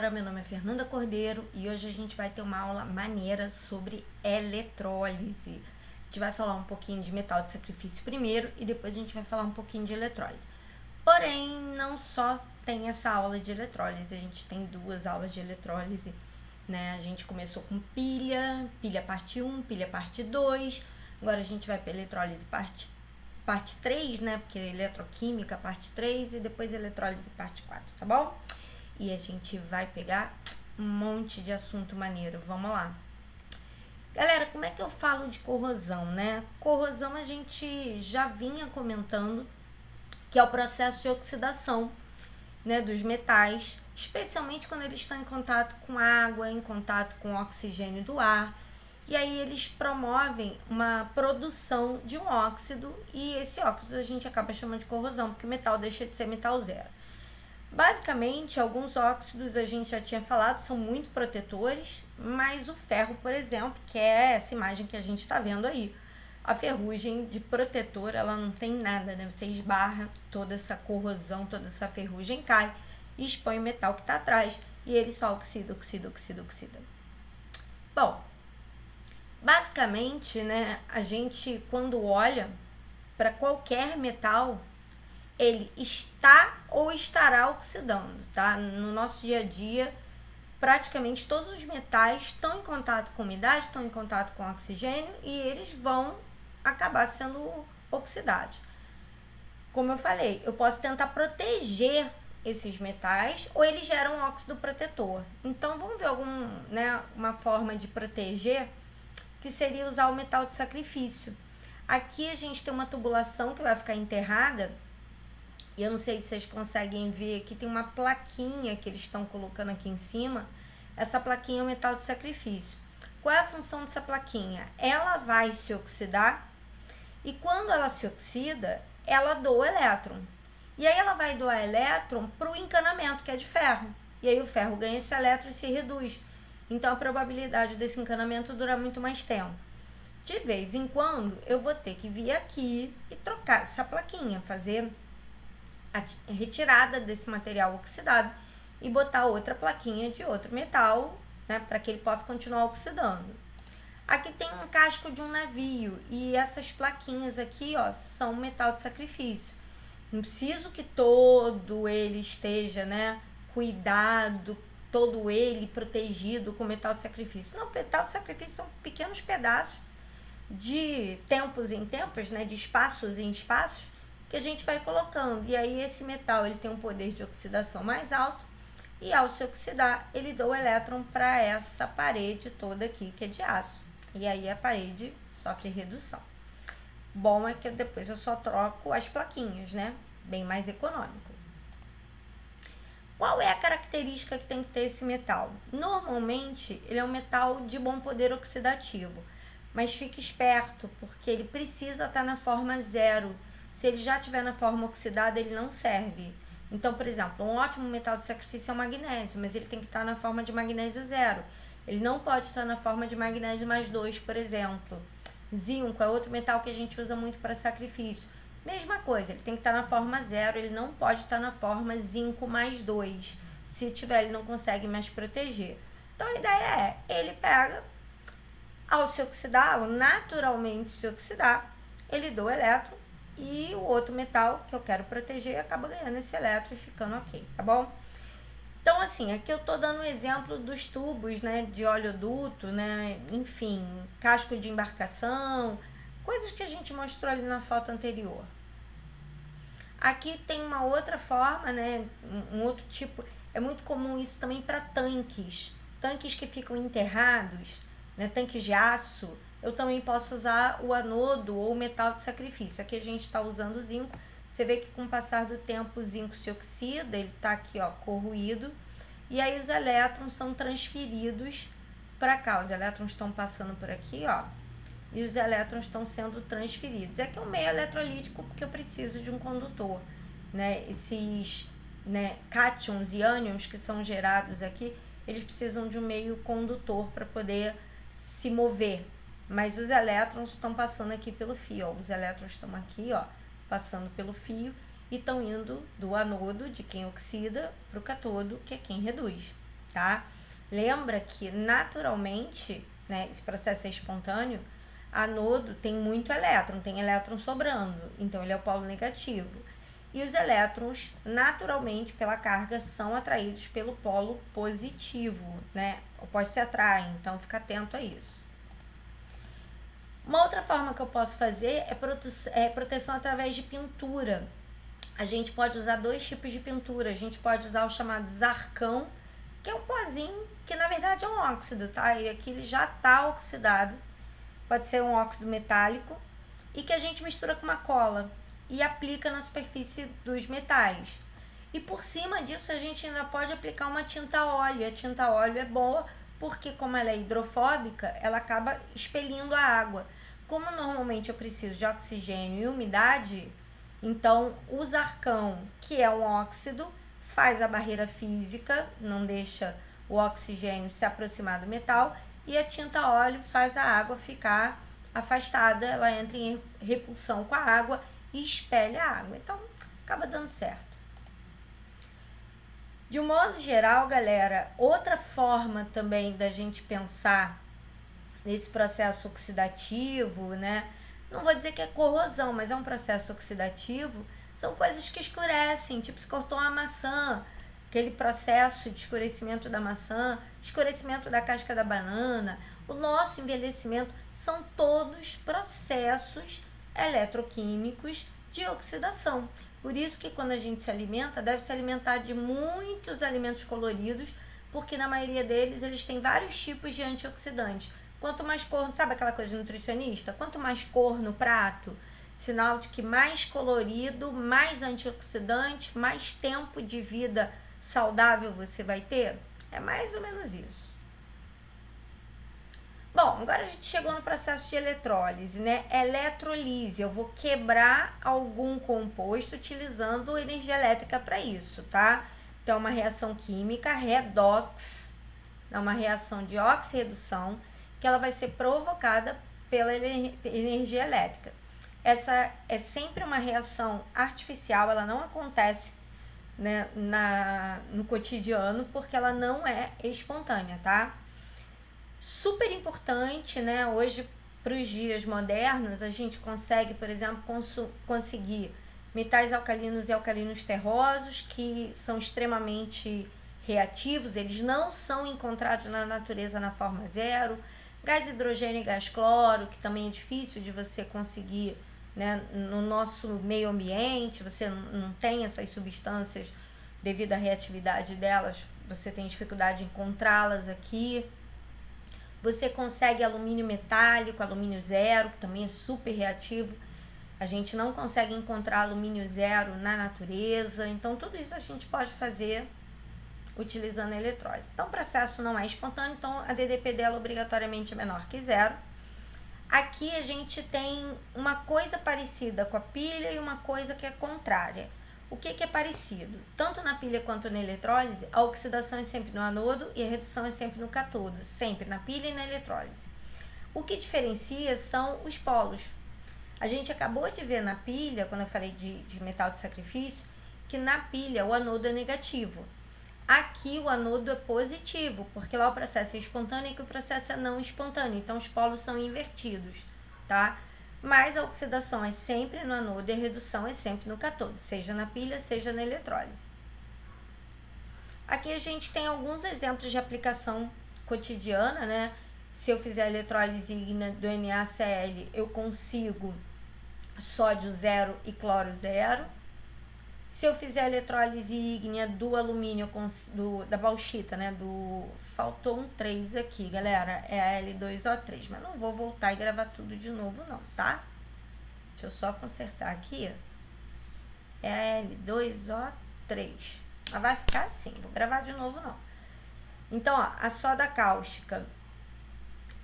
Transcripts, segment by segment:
galera, meu nome é Fernanda Cordeiro e hoje a gente vai ter uma aula maneira sobre eletrólise. A gente vai falar um pouquinho de metal de sacrifício primeiro e depois a gente vai falar um pouquinho de eletrólise. Porém, não só tem essa aula de eletrólise, a gente tem duas aulas de eletrólise, né? A gente começou com pilha parte 1, pilha parte 2, agora a gente vai para eletrólise parte 3, né? Porque eletroquímica parte 3 e depois eletrólise parte 4, tá bom? E a gente vai pegar um monte de assunto maneiro. Vamos lá. Galera, como é que eu falo de corrosão, né? Corrosão a gente já vinha comentando que é o processo de oxidação, né, dos metais, especialmente quando eles estão em contato com água, em contato com o oxigênio do ar. E aí eles promovem uma produção de um óxido e esse óxido a gente acaba chamando de corrosão, porque o metal deixa de ser metal zero. Basicamente, alguns óxidos a gente já tinha falado, são muito protetores, mas o ferro, por exemplo, que é essa imagem que a gente está vendo aí, a ferrugem de protetor, ela não tem nada, né? Você esbarra, toda essa corrosão, toda essa ferrugem cai e expõe o metal que está atrás e ele só oxida. Bom, basicamente, né, a gente quando olha para qualquer metal, ele está ou estará oxidando, tá? No nosso dia a dia, praticamente todos os metais estão em contato com umidade, estão em contato com oxigênio e eles vão acabar sendo oxidados. Como eu falei, eu posso tentar proteger esses metais ou eles geram um óxido protetor. Então, vamos ver uma forma de proteger que seria usar o metal de sacrifício. Aqui a gente tem uma tubulação que vai ficar enterrada. E eu não sei se vocês conseguem ver, aqui tem uma plaquinha que eles estão colocando aqui em cima. Essa plaquinha é o metal de sacrifício. Qual é a função dessa plaquinha? Ela vai se oxidar e quando ela se oxida, ela doa elétron. E aí ela vai doar elétron para o encanamento, que é de ferro. E aí o ferro ganha esse elétron e se reduz. Então a probabilidade desse encanamento durar muito mais tempo. De vez em quando, eu vou ter que vir aqui e trocar essa plaquinha, fazer a retirada desse material oxidado e botar outra plaquinha de outro metal, né, para que ele possa continuar oxidando. Aqui tem um casco de um navio e essas plaquinhas aqui, ó, são metal de sacrifício. Não preciso que todo ele esteja, né, cuidado, todo ele protegido com metal de sacrifício. Não, metal de sacrifício são pequenos pedaços de tempos em tempos, né, de espaços em espaços, que a gente vai colocando. E aí esse metal ele tem um poder de oxidação mais alto e ao se oxidar, ele dá o elétron para essa parede toda aqui, que é de aço. E aí a parede sofre redução. Bom é que depois eu só troco as plaquinhas, né? Bem mais econômico. Qual é a característica que tem que ter esse metal? Normalmente, ele é um metal de bom poder oxidativo, mas fique esperto, porque ele precisa estar na forma zero. Se ele já estiver na forma oxidada, ele não serve. Então, por exemplo, um ótimo metal de sacrifício é o magnésio, mas ele tem que estar na forma de magnésio zero. Ele não pode estar na forma de magnésio mais 2, por exemplo. Zinco é outro metal que a gente usa muito para sacrifício. Mesma coisa, ele tem que estar na forma zero, ele não pode estar na forma zinco mais 2. Se tiver, ele não consegue mais proteger. Então, a ideia é, ele pega, ao se oxidar, ou naturalmente se oxidar, ele doa elétron, e o outro metal que eu quero proteger acaba ganhando esse elétron e ficando ok, tá bom? Então, assim, aqui eu tô dando um exemplo dos tubos, né, de oleoduto, né, enfim, casco de embarcação, coisas que a gente mostrou ali na foto anterior. Aqui tem uma outra forma, né, um outro tipo, é muito comum isso também para tanques que ficam enterrados, né, tanques de aço. Eu também posso usar o anodo ou o metal de sacrifício. Aqui a gente está usando o zinco. Você vê que com o passar do tempo o zinco se oxida, ele está aqui, ó, corroído. E aí os elétrons são transferidos para cá. Os elétrons estão passando por aqui, ó. E os elétrons estão sendo transferidos. Aqui é um meio eletrolítico porque eu preciso de um condutor, né? Esses, né, cátions e ânions que são gerados aqui, eles precisam de um meio condutor para poder se mover. Mas os elétrons estão passando aqui pelo fio, ó. Os elétrons estão aqui, ó, passando pelo fio e estão indo do anodo, de quem oxida, para o catodo, que é quem reduz. tá? Lembra que naturalmente, né, esse processo é espontâneo, anodo tem muito elétron, tem elétron sobrando, então ele é o polo negativo. E os elétrons, naturalmente, pela carga, são atraídos pelo polo positivo, né? Ou se atraem, então fica atento a isso. Uma outra forma que eu posso fazer é proteção através de pintura. A gente pode usar 2 tipos de pintura. A gente pode usar o chamado zarcão, que é um pozinho que na verdade é um óxido, tá? E aqui ele já está oxidado. Pode ser um óxido metálico e que a gente mistura com uma cola e aplica na superfície dos metais. E por cima disso a gente ainda pode aplicar uma tinta óleo. A tinta óleo é boa porque, como ela é hidrofóbica, ela acaba expelindo a água. Como normalmente eu preciso de oxigênio e umidade, então o zarcão, que é um óxido, faz a barreira física, não deixa o oxigênio se aproximar do metal, e a tinta óleo faz a água ficar afastada, ela entra em repulsão com a água e espelha a água. Então, acaba dando certo. De um modo geral, galera, outra forma também da gente pensar nesse processo oxidativo, né? Não vou dizer que é corrosão, mas é um processo oxidativo. São coisas que escurecem, tipo se cortou uma maçã, aquele processo de escurecimento da maçã, escurecimento da casca da banana, o nosso envelhecimento, são todos processos eletroquímicos de oxidação. Por isso que quando a gente se alimenta, deve se alimentar de muitos alimentos coloridos, porque na maioria deles eles têm vários tipos de antioxidantes. Quanto mais cor, sabe aquela coisa de nutricionista? Quanto mais cor no prato, sinal de que mais colorido, mais antioxidante, mais tempo de vida saudável você vai ter? É mais ou menos isso. Bom, agora a gente chegou no processo de eletrólise, né? Eletrolise, eu vou quebrar algum composto utilizando energia elétrica para isso, tá? Então, uma reação química, redox, é uma reação de oxirredução, que ela vai ser provocada pela energia elétrica. Essa é sempre uma reação artificial, ela não acontece, né, no cotidiano, porque ela não é espontânea, tá? Super importante, né? Hoje, para os dias modernos, a gente consegue, por exemplo, conseguir metais alcalinos e alcalinos terrosos, que são extremamente reativos, eles não são encontrados na natureza na forma zero. Gás hidrogênio e gás cloro, que também é difícil de você conseguir, né, no nosso meio ambiente, você não tem essas substâncias devido à reatividade delas, você tem dificuldade de encontrá-las aqui. Você consegue alumínio metálico, alumínio zero, que também é super reativo. A gente não consegue encontrar alumínio zero na natureza. Então, tudo isso a gente pode fazer utilizando a eletrólise. Então, o processo não é espontâneo, então a DDP dela obrigatoriamente é menor que zero. Aqui a gente tem uma coisa parecida com a pilha e uma coisa que é contrária. O que é parecido? Tanto na pilha quanto na eletrólise, a oxidação é sempre no anodo e a redução é sempre no cátodo, sempre na pilha e na eletrólise. O que diferencia são os polos. A gente acabou de ver na pilha, quando eu falei de metal de sacrifício, que na pilha o anodo é negativo. Aqui o anodo é positivo, porque lá o processo é espontâneo e que o processo é não espontâneo, então os polos são invertidos, tá? Mas a oxidação é sempre no anodo e a redução é sempre no cátodo, seja na pilha, seja na eletrólise. Aqui a gente tem alguns exemplos de aplicação cotidiana, né? Se eu fizer a eletrólise ígnea do NaCl, eu consigo sódio zero e cloro zero. Se eu fizer a eletrólise ígnea do alumínio, da bauxita, né? Faltou um 3 aqui, galera. É a L2O3. Mas não vou voltar e gravar tudo de novo, não, tá? Deixa eu só consertar aqui. É a L2O3. Ela vai ficar assim. Vou gravar de novo, não. Então, ó, a soda cáustica,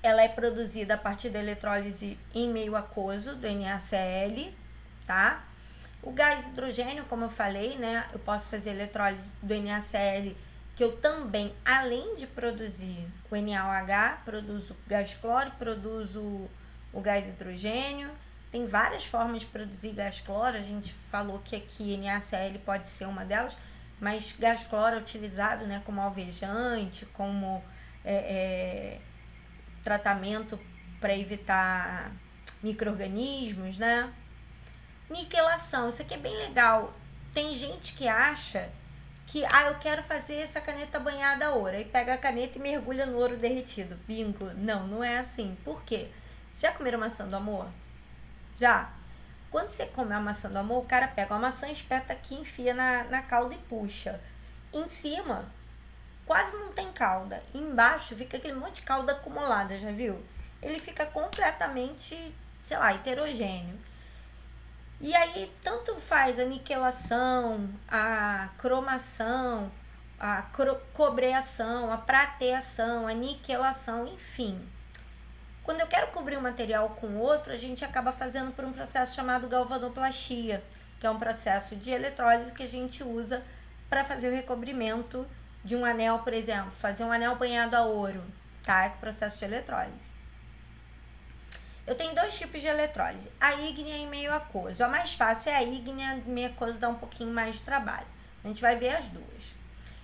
ela é produzida a partir da eletrólise em meio aquoso do NaCl, tá? O gás hidrogênio, como eu falei, né, eu posso fazer eletrólise do NaCl, que eu também, além de produzir o NaOH, produzo o gás cloro, produzo o gás hidrogênio. Tem várias formas de produzir gás cloro, a gente falou que aqui NaCl pode ser uma delas, mas gás cloro é utilizado, né, como alvejante, como tratamento para evitar micro-organismos, né? Niquelação, isso aqui é bem legal. Tem gente que acha que, eu quero fazer essa caneta banhada a ouro. Aí pega a caneta e mergulha no ouro derretido. Bingo. Não, não é assim. Por quê? Vocês já comeram maçã do amor? Já? Quando você come a maçã do amor, o cara pega uma maçã, espeta aqui, enfia na calda e puxa. Em cima, quase não tem calda. Embaixo fica aquele monte de calda acumulada, já viu? Ele fica completamente, sei lá, heterogêneo. E aí, tanto faz a niquelação, a cromação, a cobreação, a prateação, a niquelação, enfim. Quando eu quero cobrir um material com outro, a gente acaba fazendo por um processo chamado galvanoplastia, que é um processo de eletrólise que a gente usa para fazer o recobrimento de um anel, por exemplo, fazer um anel banhado a ouro, tá? É o processo de eletrólise. Eu tenho dois tipos de eletrólise, a ígnea e meio aquoso. A mais fácil é a ígnea, meio aquoso dá um pouquinho mais de trabalho. A gente vai ver as duas.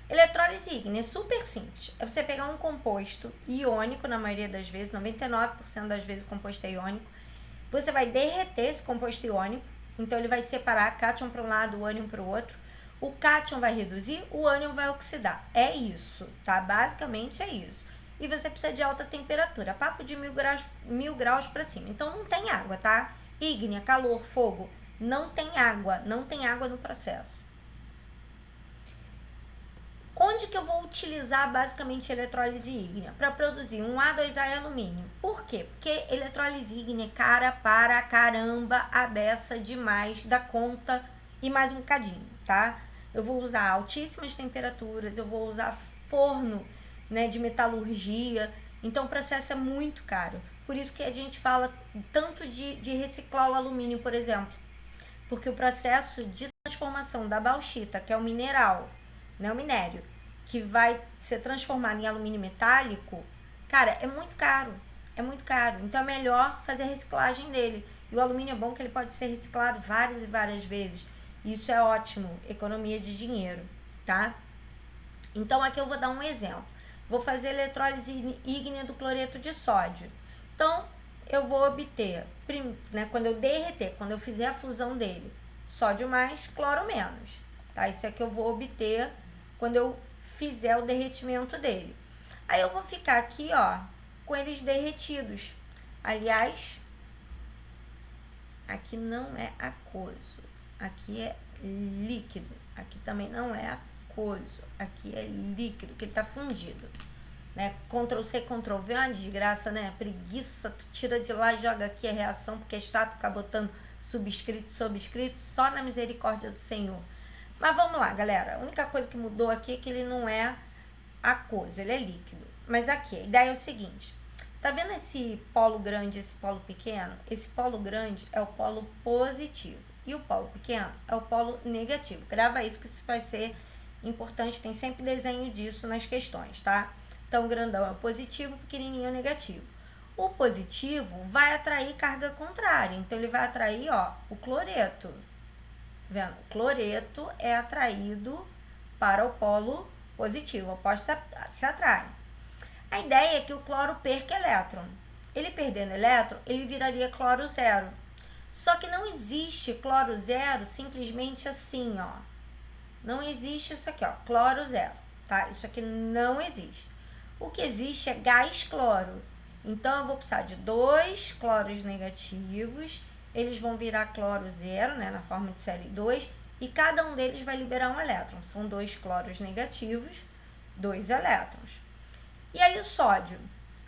Eletrólise ígnea é super simples. É você pegar um composto iônico, na maioria das vezes, 99% das vezes o composto é iônico. Você vai derreter esse composto iônico, então ele vai separar cátion para um lado, o ânion para o outro. O cátion vai reduzir, o ânion vai oxidar. É isso, tá? Basicamente é isso. E você precisa de alta temperatura, papo de 1000 graus para cima. Então não tem água, tá? Ígnea, calor, fogo, não tem água no processo. Onde que eu vou utilizar basicamente eletrólise ígnea? Para produzir um A2A e alumínio. Por quê? Porque eletrólise ígnea é cara para caramba, a beça demais da conta e mais um bocadinho, tá? Eu vou usar altíssimas temperaturas, eu vou usar forno, né, de metalurgia, então o processo é muito caro. Por isso que a gente fala tanto de reciclar o alumínio, por exemplo, porque o processo de transformação da bauxita, que é o mineral, né, o minério, que vai ser transformado em alumínio metálico, cara, é muito caro, então é melhor fazer a reciclagem dele. E o alumínio é bom que ele pode ser reciclado várias e várias vezes, isso é ótimo, economia de dinheiro, tá? Então aqui eu vou dar um exemplo. Vou fazer eletrólise ígnea do cloreto de sódio. Então, eu vou obter, né, quando eu derreter, quando eu fizer a fusão dele, sódio mais, cloro menos. Tá? Isso aqui eu vou obter quando eu fizer o derretimento dele. Aí eu vou ficar aqui, ó, com eles derretidos. Aliás, aqui não é aquoso. Aqui é líquido. Aqui também não é aquoso. Aqui é líquido, que ele tá fundido. Né? Ctrl C, Ctrl V é uma desgraça, né? Preguiça, tu tira de lá e joga aqui a reação, porque é chato ficar botando subscrito, só na misericórdia do Senhor. Mas vamos lá, galera. A única coisa que mudou aqui é que ele não é aquoso, ele é líquido. Mas aqui, a ideia é o seguinte. Tá vendo esse polo grande e esse polo pequeno? Esse polo grande é o polo positivo e o polo pequeno é o polo negativo. Grava isso que isso vai ser importante, tem sempre desenho disso nas questões, tá? Então, o grandão é o positivo, o pequenininho é o negativo. O positivo vai atrair carga contrária, então ele vai atrair, ó, o cloreto. Vendo? O cloreto é atraído para o polo positivo, opostos se atraem. A ideia é que o cloro perca elétron. Ele perdendo elétron, ele viraria cloro zero. Só que não existe cloro zero simplesmente assim, ó. Não existe isso aqui, ó, cloro zero, tá? Isso aqui não existe. O que existe é gás cloro. Então, eu vou precisar de 2 cloros negativos. Eles vão virar cloro zero, né, na forma de Cl2. E cada um deles vai liberar um elétron. São 2 cloros negativos, 2 elétrons. E aí o sódio?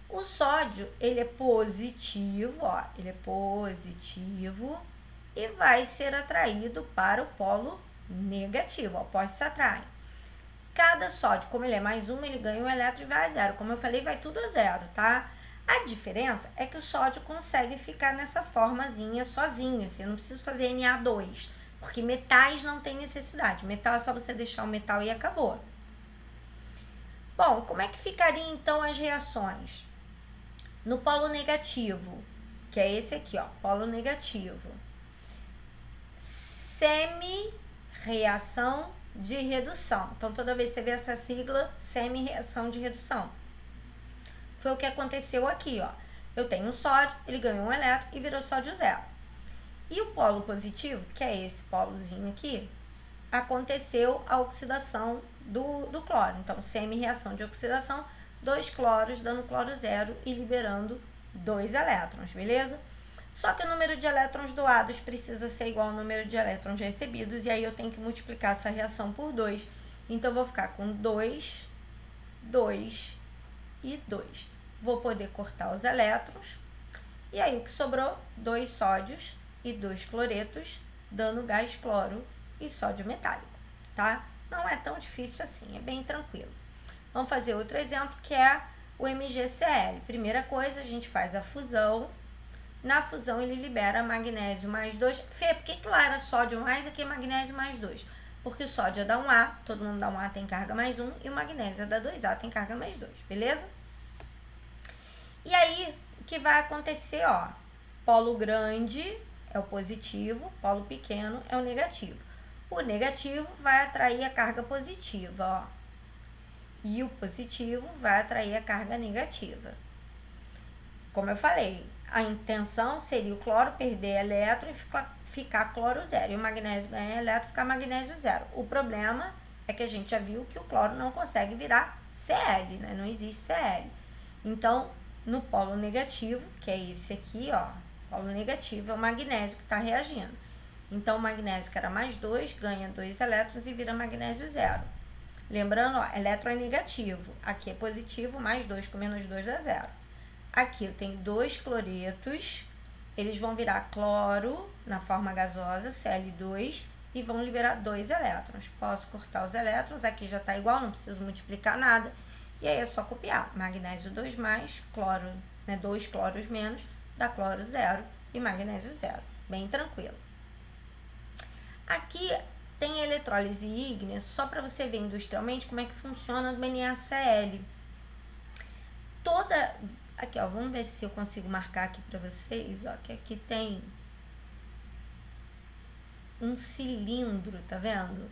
O sódio, ele é positivo, ó. Ele é positivo e vai ser atraído para o polo negativo. Opostos se atraem. Cada sódio, como ele é mais um, ele ganha um elétron e vai a zero. Como eu falei, vai tudo a zero, tá? A diferença é que o sódio consegue ficar nessa formazinha sozinho, assim, eu não preciso fazer Na2, porque metais não tem necessidade. Metal é só você deixar o metal e acabou. Bom, como é que ficaria então as reações? No polo negativo, que é esse aqui, ó, polo negativo. Semi-reação de redução. Então, toda vez que você vê essa sigla, semi-reação de redução. Foi o que aconteceu aqui, ó. Eu tenho um sódio, ele ganhou um elétron e virou sódio 0. E o polo positivo, que é esse polozinho aqui, aconteceu a oxidação do cloro. Então, semi-reação de oxidação, 2 cloros dando cloro 0 e liberando 2 elétrons, beleza? Só que o número de elétrons doados precisa ser igual ao número de elétrons recebidos, e aí eu tenho que multiplicar essa reação por 2. Então, eu vou ficar com 2, 2 e 2. Vou poder cortar os elétrons, e aí o que sobrou? 2 sódios e 2 cloretos, dando gás cloro e sódio metálico, tá? Não é tão difícil assim, é bem tranquilo. Vamos fazer outro exemplo, que é o MgCl. Primeira coisa, a gente faz a fusão. Na fusão, ele libera magnésio mais 2. Fê, por que lá era sódio mais e aqui é magnésio mais 2? Porque o sódio é da 1A, todo mundo da 1A tem carga mais 1, e o magnésio é da 2A, tem carga mais 2, beleza? E aí, o que vai acontecer, ó? Polo grande é o positivo, polo pequeno é o negativo. O negativo vai atrair a carga positiva, ó. E o positivo vai atrair a carga negativa. Como eu falei, a intenção seria o cloro perder elétron e ficar cloro 0. E o magnésio ganhar elétron e ficar magnésio 0. O problema é que a gente já viu que o cloro não consegue virar Cl, né? Não existe Cl. Então, no polo negativo, que é esse aqui, ó, polo negativo é o magnésio que está reagindo. Então, o magnésio, que era mais 2, ganha 2 elétrons e vira magnésio 0. Lembrando, ó, elétron é negativo. Aqui é positivo, mais 2 com menos 2 dá 0. Aqui eu tenho 2 cloretos, eles vão virar cloro na forma gasosa, Cl2, e vão liberar 2 elétrons. Posso cortar os elétrons, aqui já está igual, não preciso multiplicar nada. E aí é só copiar. Magnésio 2 mais, cloro, né, 2 cloros menos, dá cloro 0 e magnésio 0. Bem tranquilo. Aqui tem eletrólise ígnea, só para você ver industrialmente como é que funciona do NaCl. Aqui, ó, vamos ver se eu consigo marcar aqui para vocês, ó, que aqui tem um cilindro, tá vendo?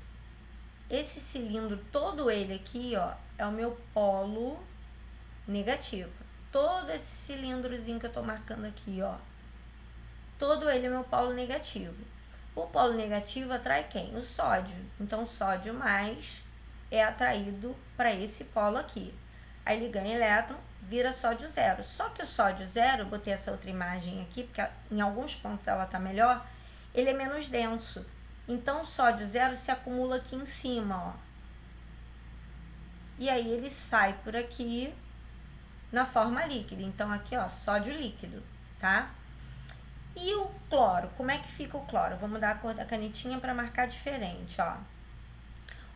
Esse cilindro, todo ele aqui, ó, é o meu polo negativo. Todo esse cilindrozinho que eu tô marcando aqui, ó, todo ele é meu polo negativo. O polo negativo atrai quem? O sódio. Então, o sódio mais é atraído para esse polo aqui. Aí ele ganha elétron, vira sódio 0. Só que o sódio 0, eu botei essa outra imagem aqui, porque em alguns pontos ela tá melhor, ele é menos denso. Então, o sódio 0 se acumula aqui em cima, ó. E aí, ele sai por aqui na forma líquida. Então, aqui, ó, sódio líquido, tá? E o cloro, como é que fica o cloro? Vou mudar a cor da canetinha para marcar diferente, ó.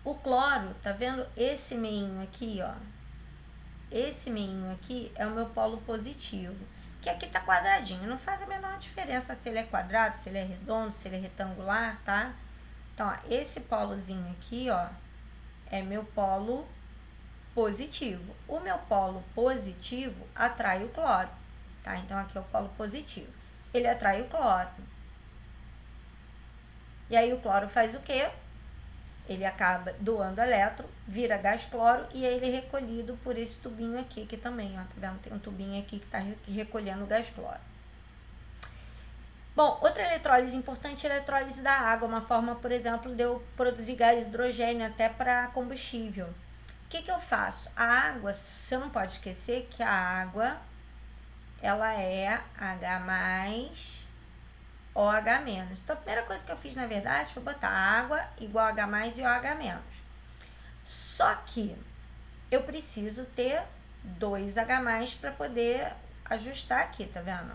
O cloro, tá vendo esse meinho aqui, ó? Esse meinho aqui é o meu polo positivo, que aqui tá quadradinho. Não faz a menor diferença se ele é quadrado, se ele é redondo, se ele é retangular, tá? Então, ó, esse polozinho aqui, ó, é meu polo positivo. O meu polo positivo atrai o cloro, tá? Então, aqui é o polo positivo. Ele atrai o cloro. E aí, o cloro faz o quê? Ele acaba doando elétron, vira gás cloro e aí ele é recolhido por esse tubinho aqui, que também, ó, tá vendo? Tem um tubinho aqui que tá recolhendo o gás cloro. Bom, outra eletrólise importante é a eletrólise da água, uma forma, por exemplo, de eu produzir gás hidrogênio até para combustível. O que eu faço? A água, você não pode esquecer que a água, ela é H+, OH-. Então, a primeira coisa que eu fiz, na verdade, foi botar água igual H+ e OH-. Só que eu preciso ter 2H+ para poder ajustar aqui, tá vendo?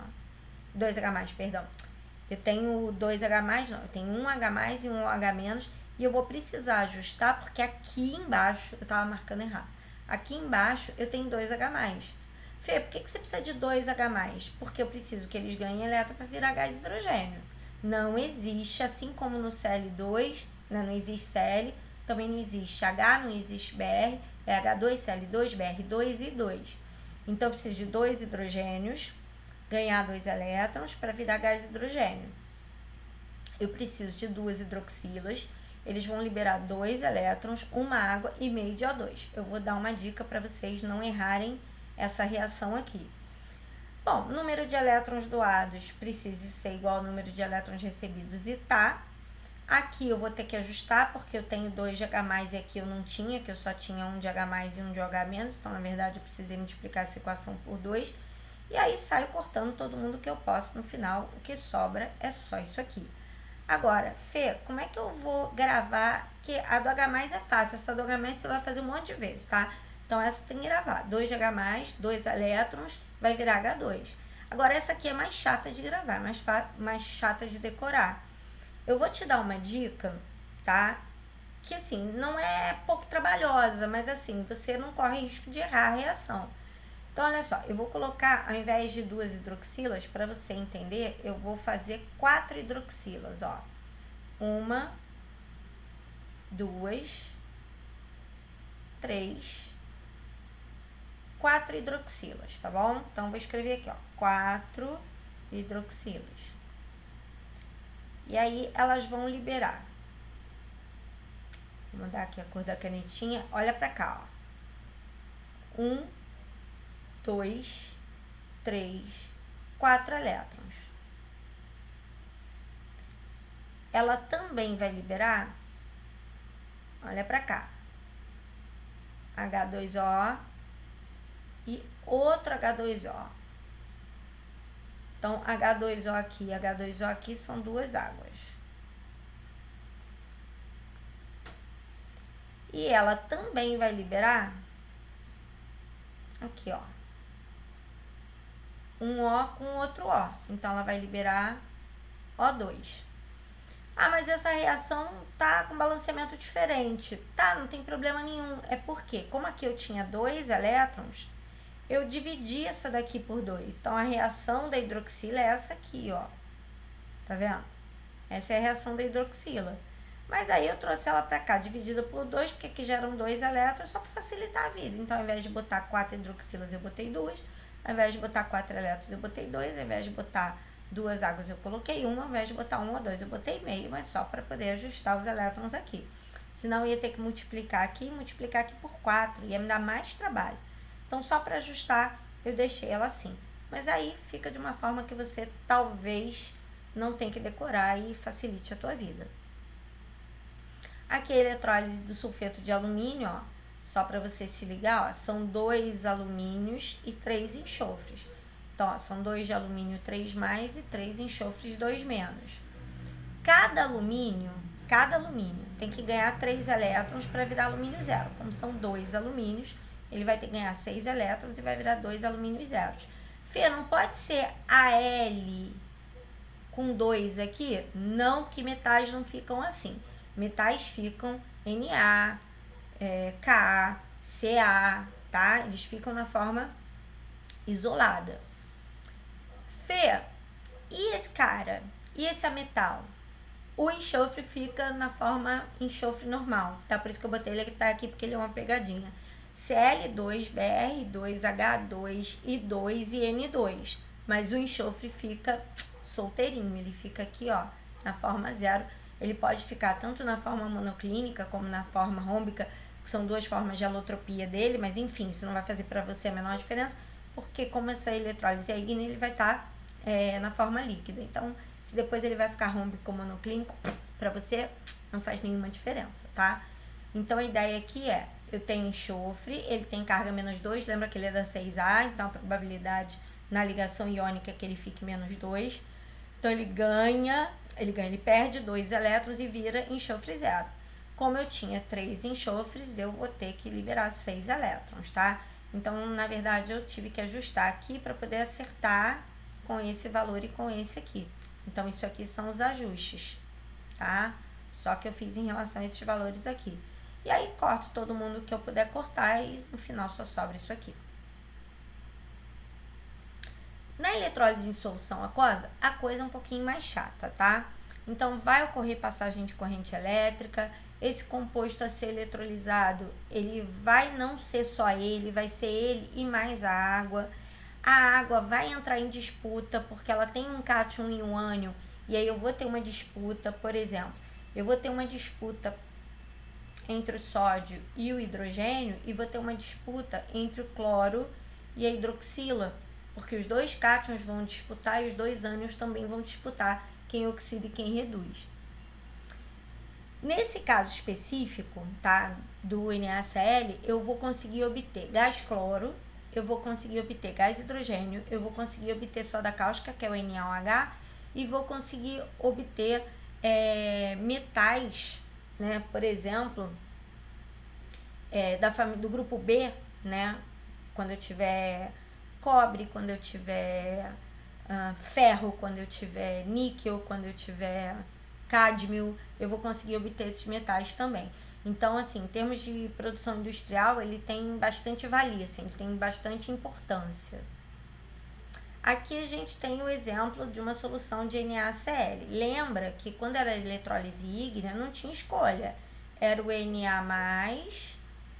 2H+, perdão. Eu tenho 2H+, não, eu tenho 1H+ e 1OH-, e eu vou precisar ajustar porque aqui embaixo, eu tava marcando errado, aqui embaixo eu tenho 2H+. Fê, por que você precisa de 2H+? Porque eu preciso que eles ganhem elétron para virar gás hidrogênio. Não existe, assim como no Cl2, né, não existe Cl, também não existe H, não existe Br, é H2, Cl2, Br2 e 2. Então, eu preciso de 2 hidrogênios, ganhar 2 elétrons para virar gás hidrogênio. Eu preciso de 2 hidroxilas eles vão liberar 2 elétrons, uma água e meio de O2. Eu vou dar uma dica para vocês não errarem essa reação aqui. Bom, número de elétrons doados precisa ser igual ao número de elétrons recebidos e tá. Aqui eu vou ter que ajustar, porque eu tenho 2 de H+, e aqui eu não tinha, que eu só tinha 1 de H+, e 1 de OH-. Então, na verdade, eu precisei multiplicar essa equação por 2. E aí, saio cortando todo mundo que eu posso. No final, o que sobra é só isso aqui. Agora, Fê, como é que eu vou gravar? Que a do H+, é fácil. Essa do H+, você vai fazer um monte de vezes, tá? Então, essa tem que gravar. 2 de H+, 2 elétrons, vai virar H2. Agora, essa aqui é mais chata de gravar, mais chata de decorar. Eu vou te dar uma dica, tá? Que, assim, não é pouco trabalhosa, mas, assim, você não corre risco de errar a reação. Então, olha só, eu vou colocar, ao invés de 2 hidroxilas, para você entender, eu vou fazer 4 hidroxilas, ó. 1, 2, 3, 4 hidroxilas, tá bom? Então, vou escrever aqui, ó, 4 hidroxilas. E aí, elas vão liberar. Vou mudar aqui a cor da canetinha. Olha pra cá, ó. 1, 2, 3, 4 elétrons. Ela também vai liberar, olha pra cá, H2O e outro H2O. Então, H2O aqui e H2O aqui são 2 águas. E ela também vai liberar, aqui, ó, um O com outro O. Então, ela vai liberar O2. Ah, mas essa reação tá com balanceamento diferente. Tá, não tem problema nenhum. É porque, como aqui eu tinha 2 elétrons, eu dividi essa daqui por 2. Então, a reação da hidroxila é essa aqui, ó. Tá vendo? Essa é a reação da hidroxila. Mas aí eu trouxe ela pra cá, dividida por 2, porque aqui já eram 2 elétrons, só pra facilitar a vida. Então, ao invés de botar 4 hidroxilas, eu botei 2. Ao invés de botar 4 elétrons, eu botei 2. Ao invés de botar 2 águas, eu coloquei 1. Ao invés de botar 1 ou 2, eu botei meio, mas só para poder ajustar os elétrons aqui. Senão, eu ia ter que multiplicar aqui por 4. Ia me dar mais trabalho. Então, só para ajustar, eu deixei ela assim. Mas aí, fica de uma forma que você talvez não tenha que decorar e facilite a tua vida. Aqui a eletrólise do sulfeto de alumínio, ó. Só para você se ligar, ó, são 2 alumínios e 3 enxofres. Então, ó, são 2 de alumínio 3+, e 3 enxofres 2-. Cada alumínio tem que ganhar 3 elétrons para virar alumínio zero. Como são 2 alumínios, ele vai ter que ganhar 6 elétrons e vai virar 2 alumínios zeros. Fê, não pode ser Al com 2 aqui? Não, que metais não ficam assim. Metais ficam Na, Ka, Ca, tá? Eles ficam na forma isolada. Fê, e esse cara? E esse ametal? O enxofre fica na forma enxofre normal, tá? Por isso que eu botei ele que tá aqui, porque ele é uma pegadinha. Cl2, Br2, H2, I2 e N2. Mas o enxofre fica solteirinho, ele fica aqui, ó, na forma zero. Ele pode ficar tanto na forma monoclínica como na forma rômbica, que são 2 formas de alotropia dele, mas enfim, isso não vai fazer para você a menor diferença, porque como essa eletrólise é ígnea, ele vai estar na forma líquida. Então, se depois ele vai ficar rômbico ou monoclínico, para você não faz nenhuma diferença, tá? Então, a ideia aqui é, eu tenho enxofre, ele tem carga -2, lembra que ele é da 6A, então a probabilidade na ligação iônica é que ele fique -2. Então, ele perde 2 elétrons e vira enxofre zero. Como eu tinha 3 enxofres, eu vou ter que liberar 6 elétrons, tá? Então, na verdade, eu tive que ajustar aqui para poder acertar com esse valor e com esse aqui. Então, isso aqui são os ajustes, tá? Só que eu fiz em relação a esses valores aqui. E aí, corto todo mundo que eu puder cortar e no final só sobra isso aqui. Na eletrólise em solução aquosa, a coisa é um pouquinho mais chata, tá? Então, vai ocorrer passagem de corrente elétrica. Esse composto a ser eletrolizado, ele vai não ser só ele, vai ser ele e mais a água. A água vai entrar em disputa, porque ela tem um cátion e um ânion, e aí eu vou ter uma disputa, por exemplo. eu vou ter uma disputa entre o sódio e o hidrogênio e vou ter uma disputa entre o cloro e a hidroxila, porque os dois cátions vão disputar e os dois ânions também vão disputar quem oxida e quem reduz. Nesse caso específico, tá, do NaCl, eu vou conseguir obter gás cloro, eu vou conseguir obter gás hidrogênio, eu vou conseguir obter soda cáustica, que é o NaOH, e vou conseguir obter metais, né, por exemplo, do grupo B, né, quando eu tiver cobre, quando eu tiver ferro, quando eu tiver níquel, quando eu tiver cádmio, eu vou conseguir obter esses metais também. Então, assim, em termos de produção industrial, ele tem bastante valia, assim, ele tem bastante importância. Aqui a gente tem o exemplo de uma solução de NaCl. Lembra que quando era eletrólise ígnea, não tinha escolha. Era o Na+,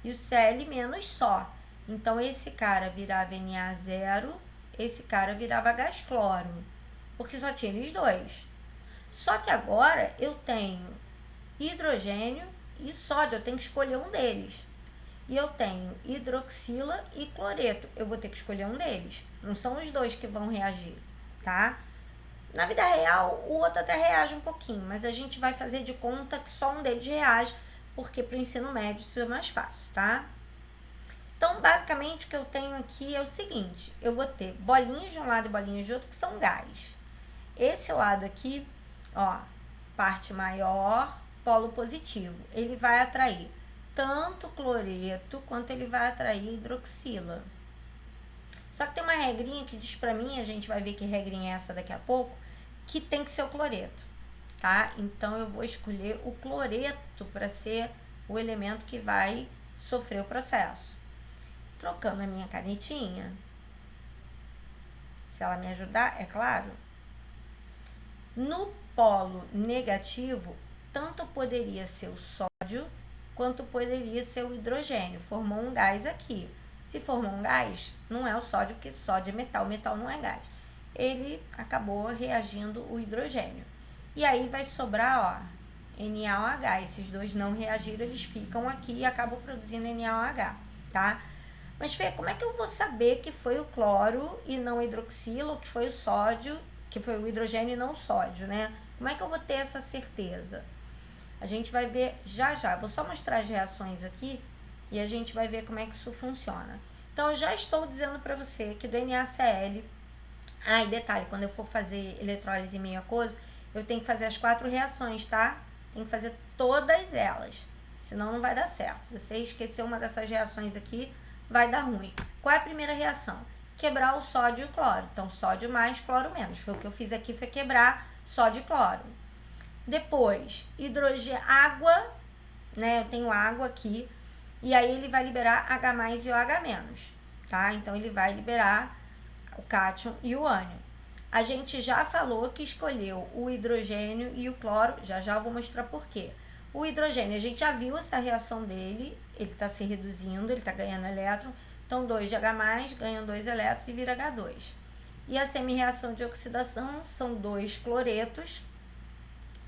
e o Cl- só. Então, esse cara virava Na0, esse cara virava gás cloro, porque só tinha eles dois. Só que agora eu tenho hidrogênio e sódio, eu tenho que escolher um deles. E eu tenho hidroxila e cloreto, eu vou ter que escolher um deles. Não são os dois que vão reagir, tá? Na vida real, o outro até reage um pouquinho, mas a gente vai fazer de conta que só um deles reage, porque para o ensino médio isso é mais fácil, tá? Então, basicamente, o que eu tenho aqui é o seguinte, eu vou ter bolinhas de um lado e bolinhas de outro, que são gás. Esse lado aqui, ó, parte maior, polo positivo, ele vai atrair tanto cloreto quanto ele vai atrair hidroxila. Só que tem uma regrinha que diz pra mim, a gente vai ver que regrinha é essa daqui a pouco, que tem que ser o cloreto, tá? Então eu vou escolher o cloreto para ser o elemento que vai sofrer o processo. Trocando a minha canetinha, se ela me ajudar, é claro. No polo negativo, tanto poderia ser o sódio quanto poderia ser o hidrogênio. Formou um gás aqui. Se formou um gás, não é o sódio, porque sódio é metal, metal não é gás. Ele acabou reagindo o hidrogênio. E aí vai sobrar, ó, NaOH. Esses dois não reagiram, eles ficam aqui e acabam produzindo NaOH, tá? Mas, Fê, como é que eu vou saber que foi o cloro e não a hidroxila, ou que foi o sódio, que foi o hidrogênio e não o sódio, né? Como é que eu vou ter essa certeza? A gente vai ver já já. Vou só mostrar as reações aqui e a gente vai ver como é que isso funciona. Então, eu já estou dizendo para você que do NaCl... Ah, e detalhe, quando eu for fazer eletrólise em meio aquoso, eu tenho que fazer as 4 reações, tá? Tem que fazer todas elas, senão não vai dar certo. Se você esquecer uma dessas reações aqui, vai dar ruim. Qual é a primeira reação? Quebrar o sódio e o cloro. Então, sódio mais, cloro menos. Foi o que eu fiz aqui, foi quebrar sódio e cloro. Depois, hidrogênio, água, né? Eu tenho água aqui. E aí, ele vai liberar H+, e o H-, tá? Então, ele vai liberar o cátion e o ânion. A gente já falou que escolheu o hidrogênio e o cloro. Já já eu vou mostrar por quê. O hidrogênio, a gente já viu essa reação dele. Ele está se reduzindo, ele está ganhando elétron. Então, 2 de H+, ganham 2 elétrons e vira H2. E a semi-reação de oxidação são 2 cloretos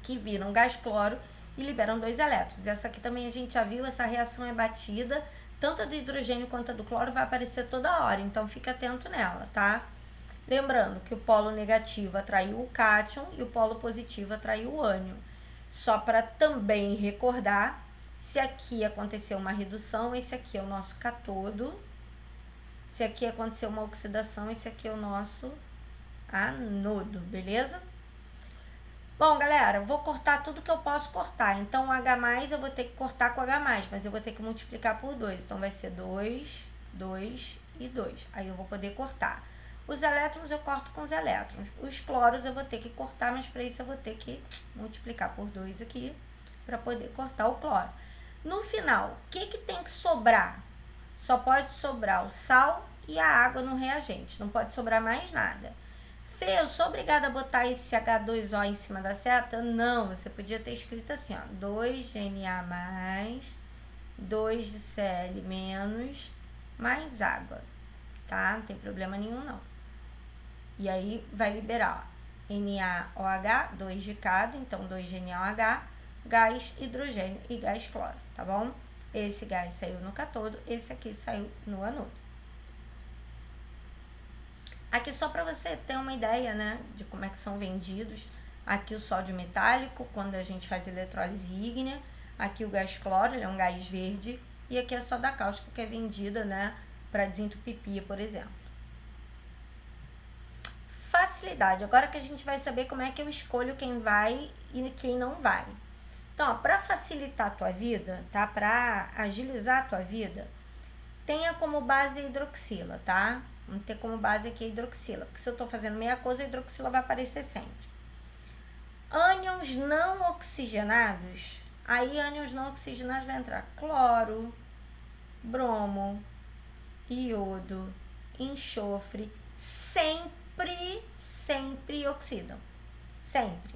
que viram gás cloro e liberam 2 elétrons. Essa aqui também a gente já viu, essa reação é batida. Tanto a do hidrogênio quanto a do cloro vai aparecer toda hora, então fica atento nela, tá? Lembrando que o polo negativo atraiu o cátion e o polo positivo atraiu o ânion. Só para também recordar, se aqui aconteceu uma redução, esse aqui é o nosso cátodo. Se aqui aconteceu uma oxidação, esse aqui é o nosso anodo, beleza? Bom, galera, vou cortar tudo que eu posso cortar. Então, o H+, eu vou ter que cortar com H+, mas eu vou ter que multiplicar por 2. Então, vai ser 2, 2 e 2. Aí, eu vou poder cortar. Os elétrons, eu corto com os elétrons. Os cloros, eu vou ter que cortar, mas para isso, eu vou ter que multiplicar por 2 aqui, para poder cortar o cloro. No final, o que tem que sobrar? Só pode sobrar o sal e a água no reagente. Não pode sobrar mais nada. Fê, eu sou obrigada a botar esse H2O em cima da seta? Não, você podia ter escrito assim, ó, 2 de Na+, 2 de Cl-, mais água, tá? Não tem problema nenhum, não. E aí, vai liberar, ó, NaOH, 2 de cada, então 2 de NaOH, gás hidrogênio e gás cloro, tá bom? Esse gás saiu no cátodo, esse aqui saiu no anodo. Aqui só para você ter uma ideia, né, de como é que são vendidos. Aqui o sódio metálico, quando a gente faz eletrólise ígnea. Aqui o gás cloro, ele é um gás verde. E aqui a soda cáustica, que é vendida, né, para desentupir pia, por exemplo. Facilidade. Agora que a gente vai saber como é que eu escolho quem vai e quem não vai. Então, para facilitar a tua vida, tá? Para agilizar a tua vida, tenha como base a hidroxila, tá? Vamos ter como base aqui a hidroxila, porque se eu estou fazendo meia coisa, a hidroxila vai aparecer sempre. Ânions não oxigenados, aí ânions não oxigenados vai entrar cloro, bromo, iodo, enxofre, sempre oxidam, sempre.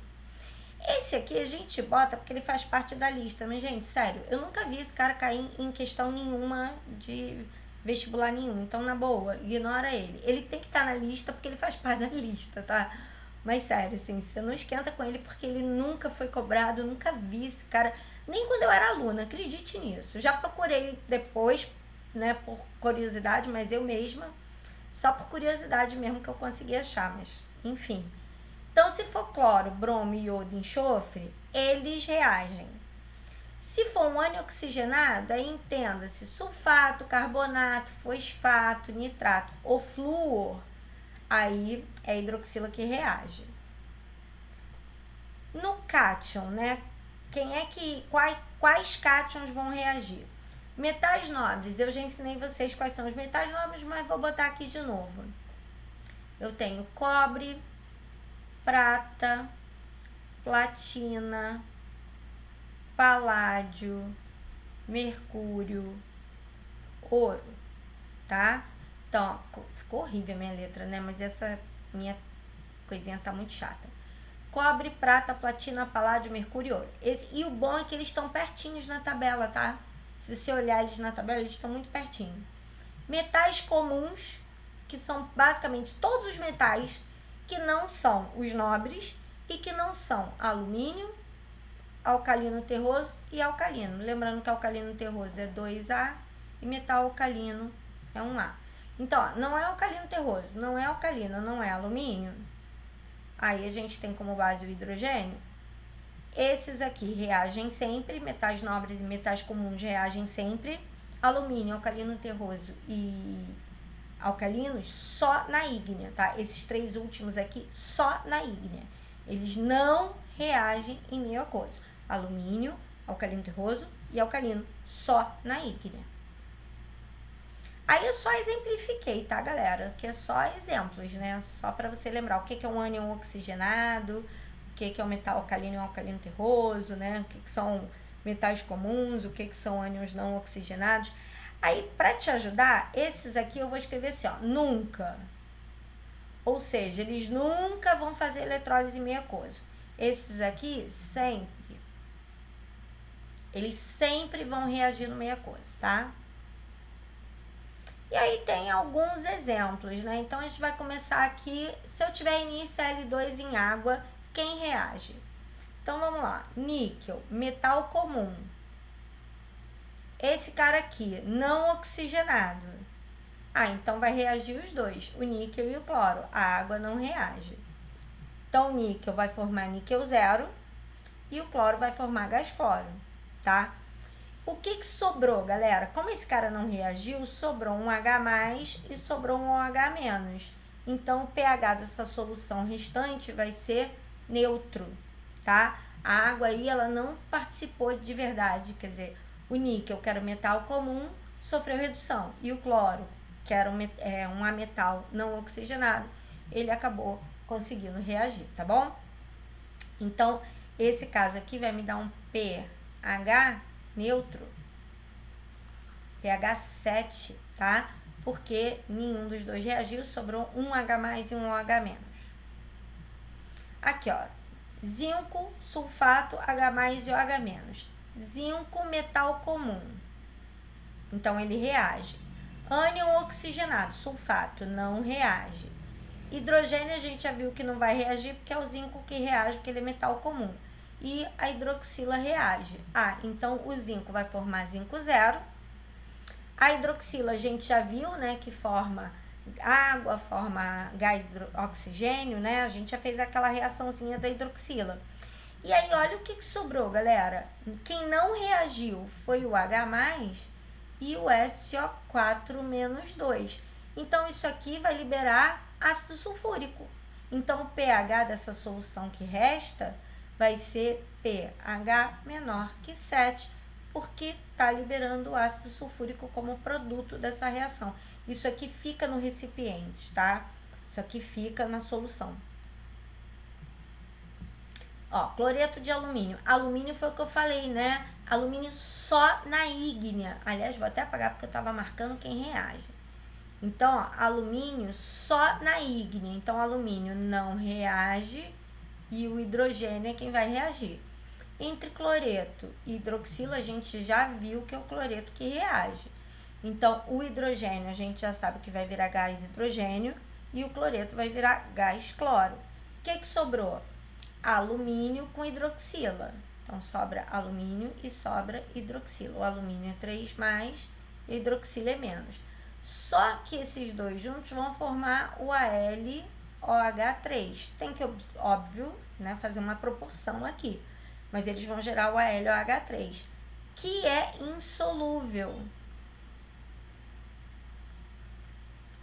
Esse aqui a gente bota porque ele faz parte da lista, mas gente, sério, eu nunca vi esse cara cair em questão nenhuma de vestibular nenhum, então na boa, ignora ele. Ele tem que estar na lista porque ele faz parte da lista, tá? Mas sério, assim, você não esquenta com ele porque ele nunca foi cobrado, eu nunca vi esse cara, nem quando eu era aluna, acredite nisso. Já procurei depois, né, por curiosidade, mas eu mesma, só por curiosidade mesmo que eu consegui achar, mas enfim. Então, se for cloro, bromo, iodo e enxofre, eles reagem. Se for um ânion oxigenado, aí entenda-se sulfato, carbonato, fosfato, nitrato ou flúor, aí é a hidroxila que reage. No cátion, né? Quais cátions vão reagir? Metais nobres, eu já ensinei vocês quais são os metais nobres, mas vou botar aqui de novo. Eu tenho cobre, prata, platina, paládio, mercúrio, ouro, tá? Então, ficou horrível a minha letra, né? Mas essa minha coisinha tá muito chata. Cobre, prata, platina, paládio, mercúrio e ouro. E o bom é que eles estão pertinhos na tabela, tá? Se você olhar eles na tabela, eles estão muito pertinho. Metais comuns, que são basicamente todos os metais que não são os nobres e que não são alumínio, alcalino terroso e alcalino. Lembrando que alcalino terroso é 2A e metal alcalino é 1A. Então, ó, não é alcalino terroso, não é alcalino, não é alumínio. Aí a gente tem como base o hidrogênio. Esses aqui reagem sempre, metais nobres e metais comuns reagem sempre. Alumínio, alcalino terroso e alcalinos só na ígnea, tá? Esses três últimos aqui só na ígnea. Eles não reagem em meio aquoso. Alumínio, alcalino terroso e alcalino só na ígnea. Aí eu só exemplifiquei, tá, galera? Que é só exemplos, né? Só para você lembrar o que é um ânion oxigenado, o que é um metal alcalino e um alcalino terroso, né? O que são metais comuns, o que são ânions não oxigenados. Aí, para te ajudar, esses aqui eu vou escrever assim, ó, nunca. Ou seja, eles nunca vão fazer eletrólise meio aquoso. Esses aqui, sempre. Eles sempre vão reagir no meio aquoso, tá? E aí tem alguns exemplos, né? Então, a gente vai começar aqui. Se eu tiver início L2 em água, quem reage? Então, vamos lá. Níquel, metal comum. Esse cara aqui, não oxigenado. Ah, então vai reagir os dois, o níquel e o cloro. A água não reage. Então, o níquel vai formar níquel zero e o cloro vai formar gás cloro, tá? O que sobrou, galera? Como esse cara não reagiu, sobrou um H+, e sobrou um OH-. Então, o pH dessa solução restante vai ser neutro, tá? A água aí, ela não participou de verdade, quer dizer, o níquel, que era metal comum, sofreu redução. E o cloro, que era um ametal não oxigenado, ele acabou conseguindo reagir, tá bom? Então, esse caso aqui vai me dar um pH neutro, pH 7, tá? Porque nenhum dos dois reagiu, sobrou um H+ e um OH-. Aqui, ó, zinco, sulfato, H+ e OH-. Zinco, metal comum. Então, ele reage. Ânion oxigenado, sulfato, não reage. Hidrogênio, a gente já viu que não vai reagir, porque é o zinco que reage, porque ele é metal comum. e a hidroxila reage. Então o zinco vai formar zinco zero. A hidroxila a gente já viu, né, que forma água, forma gás oxigênio, né? A gente já fez aquela reaçãozinha da hidroxila. E aí, olha o que sobrou, galera. Quem não reagiu foi o H+, e o SO4-2. Então, isso aqui vai liberar ácido sulfúrico. Então, o pH dessa solução que resta vai ser pH menor que 7, porque está liberando o ácido sulfúrico como produto dessa reação. Isso aqui fica no recipiente, tá? Isso aqui fica na solução. Ó, cloreto de alumínio. Alumínio foi o que eu falei, né? Alumínio só na ígnea. Aliás, vou até apagar porque eu estava marcando quem reage. Então, ó, alumínio só na ígnea. Então, alumínio não reage e o hidrogênio é quem vai reagir. Entre cloreto e hidroxila, a gente já viu que é o cloreto que reage. Então, o hidrogênio a gente já sabe que vai virar gás hidrogênio e o cloreto vai virar gás cloro. O que sobrou? Alumínio com hidroxila. Então, sobra alumínio e sobra hidroxila. O alumínio é 3+, e a hidroxila é menos. Só que esses dois juntos vão formar o AlOH3. Tem que, óbvio, né, fazer uma proporção aqui. Mas eles vão gerar o AlOH3, que é insolúvel.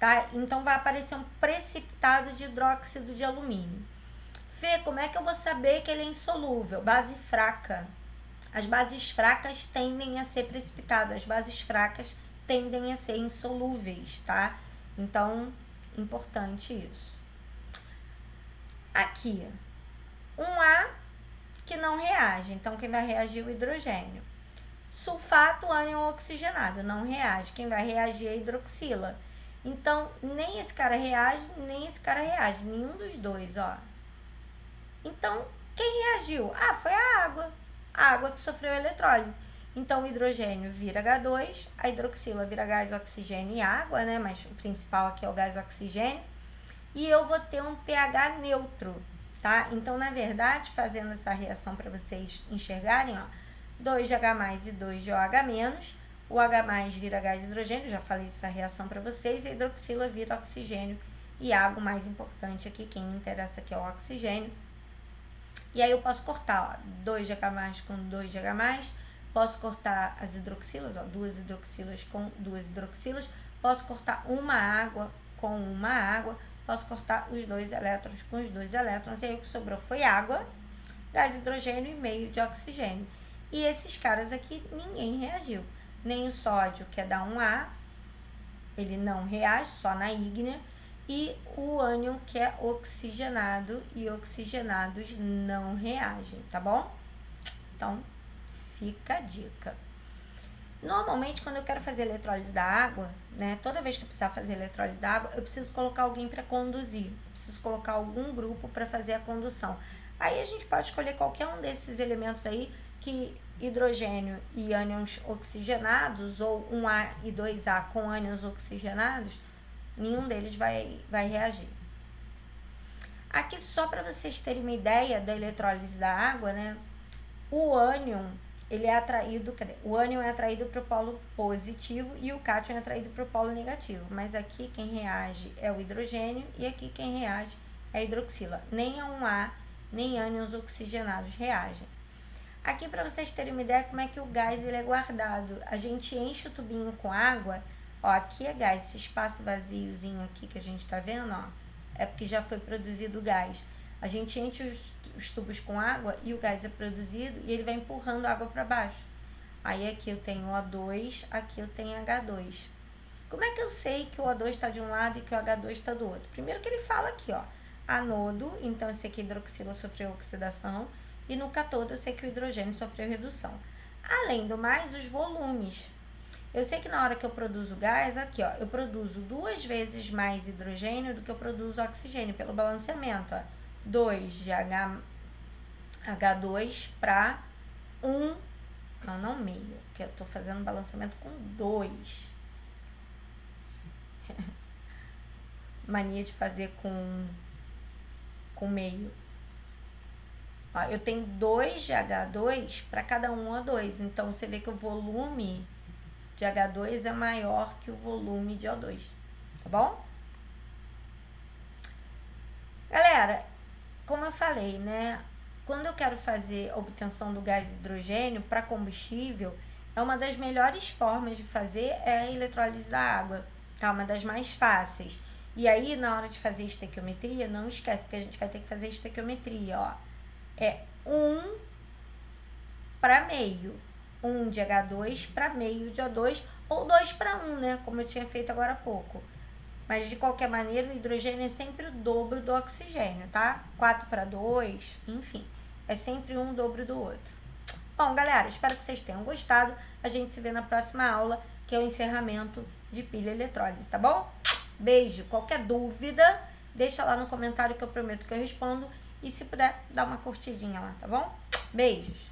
Tá? Então, vai aparecer um precipitado de hidróxido de alumínio. Fê, como é que eu vou saber que ele é insolúvel? Base fraca. As bases fracas tendem a ser precipitadas. As bases fracas tendem a ser insolúveis, tá? Então, importante isso. Aqui, um A que não reage. Então, quem vai reagir é o hidrogênio. Sulfato ânion oxigenado. Não reage. Quem vai reagir é a hidroxila. Então, nem esse cara reage, nem esse cara reage. Nenhum dos dois, ó. Então, quem reagiu? Foi a água. A água que sofreu a eletrólise. Então, o hidrogênio vira H2, a hidroxila vira gás oxigênio e água, né? Mas o principal aqui é o gás oxigênio. E eu vou ter um pH neutro, tá? Então, na verdade, fazendo essa reação para vocês enxergarem, ó, 2 de H+ e 2 de OH-, o H+ vira gás hidrogênio, já falei essa reação para vocês, e a hidroxila vira oxigênio e água. O mais importante aqui, quem me interessa aqui é o oxigênio. E aí eu posso cortar, ó, 2 de H+ com 2 de H+, posso cortar as hidroxilas, ó, 2 hidroxilas com 2 hidroxilas, posso cortar uma água com uma água, posso cortar os 2 elétrons com os 2 elétrons, e aí o que sobrou foi água, gás hidrogênio e meio de oxigênio. E esses caras aqui, ninguém reagiu. Nem o sódio, que é da 1A, ele não reage, só na ígnea, e o ânion, que é oxigenado, e oxigenados não reagem, tá bom? Então, fica a dica. Normalmente, quando eu quero fazer eletrólise da água, né, toda vez que eu precisar fazer eletrólise da água, eu preciso colocar alguém para conduzir, eu preciso colocar algum grupo para fazer a condução. Aí a gente pode escolher qualquer um desses elementos aí, que hidrogênio e ânions oxigenados, ou 1A e 2A com ânions oxigenados, nenhum deles vai reagir. Aqui, só para vocês terem uma ideia da eletrólise da água, né? O ânion, ele é atraído, o ânion é atraído para o polo positivo e o cátion é atraído para o polo negativo. Mas aqui quem reage é o hidrogênio e aqui quem reage é a hidroxila. Nem a 1A, nem ânions oxigenados reagem. Aqui, para vocês terem uma ideia como é que o gás ele é guardado. A gente enche o tubinho com água. Ó, aqui é gás, esse espaço vaziozinho aqui que a gente tá vendo, ó, é porque já foi produzido o gás. A gente enche os tubos com água e o gás é produzido e ele vai empurrando a água para baixo. Aí aqui eu tenho O2, aqui eu tenho H2. Como é que eu sei que o O2 está de um lado e que o H2 está do outro? Primeiro que ele fala aqui, ó, anodo, então eu sei que a hidroxila sofreu oxidação, e no cátodo eu sei que o hidrogênio sofreu redução. Além do mais, os volumes. Eu sei que na hora que eu produzo gás, aqui, ó, eu produzo 2 vezes mais hidrogênio do que eu produzo oxigênio, pelo balanceamento, ó. 2 de H2 para 1, não meio, que eu tô fazendo balanceamento com 2. Mania de fazer com meio. Ó, eu tenho 2 de H2 para cada um O2. Então, você vê que o volume de H2 é maior que o volume de O2. Tá bom? Galera, como eu falei, né? Quando eu quero fazer a obtenção do gás hidrogênio para combustível, uma das melhores formas de fazer é a eletrólise da água, tá? Uma das mais fáceis. E aí, na hora de fazer estequiometria, não esquece, porque a gente vai ter que fazer estequiometria, ó. É 1 para meio. 1 de H2 para meio de O2, ou 2 para 1, né? Como eu tinha feito agora há pouco. Mas, de qualquer maneira, o hidrogênio é sempre o dobro do oxigênio, tá? 4 para 2, enfim. É sempre um dobro do outro. Bom, galera, espero que vocês tenham gostado. A gente se vê na próxima aula, que é o encerramento de pilha eletrólise, tá bom? Beijo. Qualquer dúvida, deixa lá no comentário que eu prometo que eu respondo. E se puder, dá uma curtidinha lá, tá bom? Beijos.